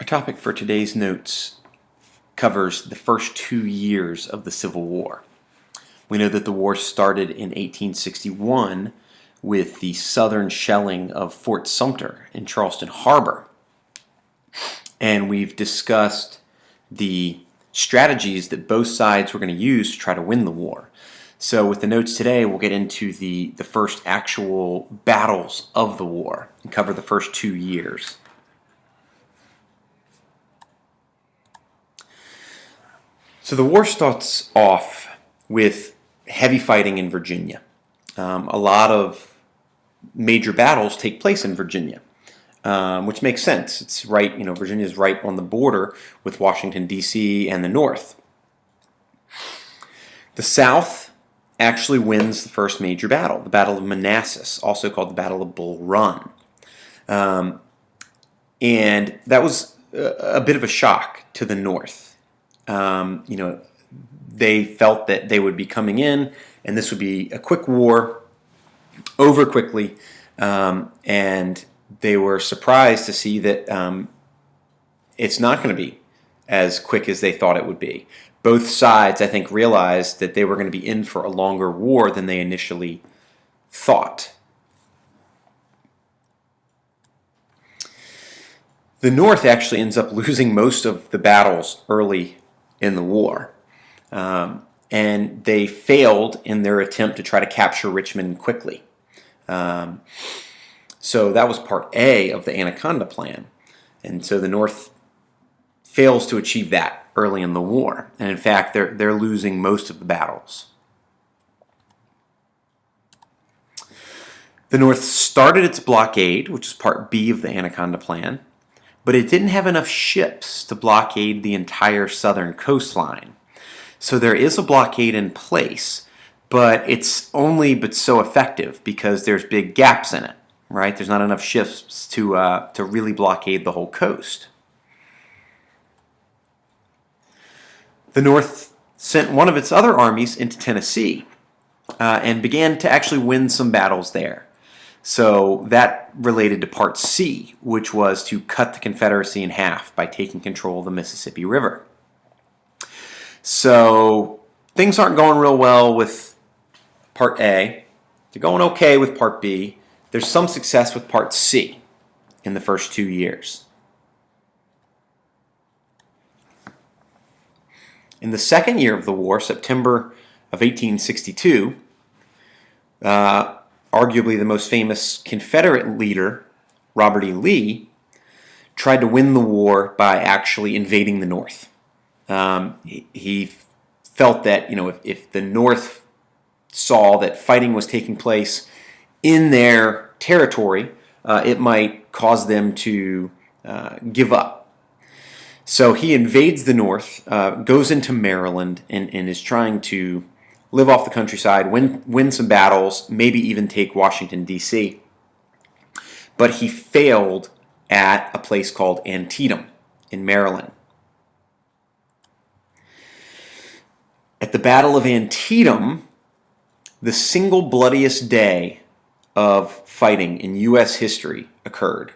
Our topic for today's notes covers the first 2 years of the Civil War. We know that the war started in 1861 with the southern shelling of Fort Sumter in Charleston Harbor. And we've discussed the strategies that both sides were going to use to try to win the war. So with the notes today, we'll get into the first actual battles of the war and cover the first 2 years. So the war starts off with heavy fighting in Virginia. A lot of major battles take place in Virginia, which makes sense. It's right, Virginia is right on the border with Washington, D.C. and the North. The South actually wins the first major battle, the Battle of Manassas, also called the Battle of Bull Run. And that was a bit of a shock to the North. They felt that they would be coming in, and this would be a quick war, over quickly, and they were surprised to see that it's not going to be as quick as they thought it would be. Both sides, I think, realized that they were going to be in for a longer war than they initially thought. The North actually ends up losing most of the battles early in the war. And they failed in their attempt to try to capture Richmond quickly. So that was part A of the Anaconda Plan. And so the North fails to achieve that early in the war. And in fact, they're losing most of the battles. The North started its blockade, which is part B of the Anaconda Plan, but it didn't have enough ships to blockade the entire southern coastline. So there is a blockade in place, but it's only but so effective because there's big gaps in it, right? There's not enough ships to really blockade the whole coast. The North sent one of its other armies into Tennessee and began to actually win some battles there. So that related to Part C, which was to cut the Confederacy in half by taking control of the Mississippi River. So things aren't going real well with Part A. They're going okay with Part B. There's some success with Part C in the first 2 years. In the second year of the war, September of 1862, arguably the most famous Confederate leader, Robert E. Lee, tried to win the war by actually invading the North. He felt that, if the North saw that fighting was taking place in their territory, it might cause them to give up. So he invades the North, goes into Maryland, and is trying to live off the countryside, win some battles, maybe even take Washington, D.C. But he failed at a place called Antietam in Maryland. At the Battle of Antietam, the single bloodiest day of fighting in U.S. history occurred.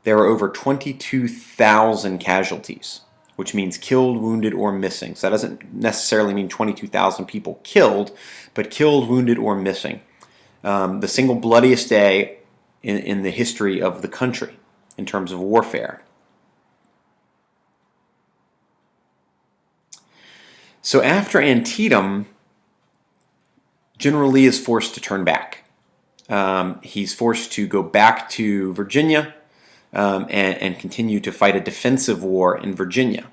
There were over 22,000 casualties, which means killed, wounded, or missing. So that doesn't necessarily mean 22,000 people killed, but killed, wounded, or missing. The single bloodiest day in the history of the country in terms of warfare. So after Antietam, General Lee is forced to turn back. He's forced to go back to Virginia and continue to fight a defensive war in Virginia.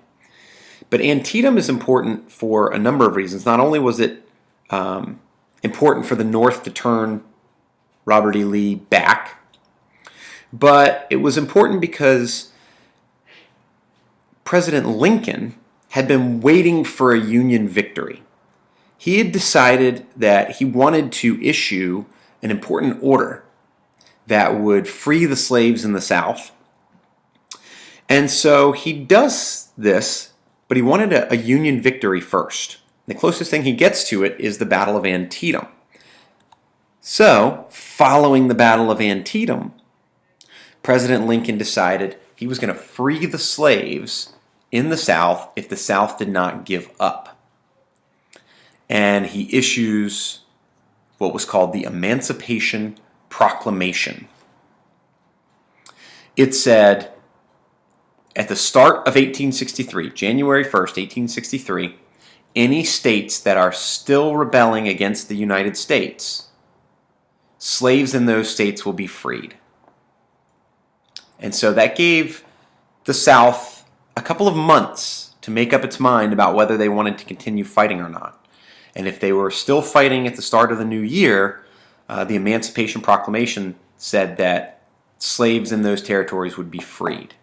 But Antietam is important for a number of reasons. Not only was it important for the North to turn Robert E. Lee back, but it was important because President Lincoln had been waiting for a Union victory. He had decided that he wanted to issue an important order that would free the slaves in the South. And so he does this, but he wanted a Union victory first. The closest thing he gets to it is the Battle of Antietam. So, following the Battle of Antietam, President Lincoln decided he he was going to free the slaves in the South if the South did not give up. And he issues what was called the Emancipation Proclamation. It said, at the start of 1863, January 1st, 1863, any states that are still rebelling against the United States, slaves in those states will be freed. And so that gave the South a couple of months to make up its mind about whether they wanted to continue fighting or not. And if they were still fighting at the start of the new year, the Emancipation Proclamation said that slaves in those territories would be freed.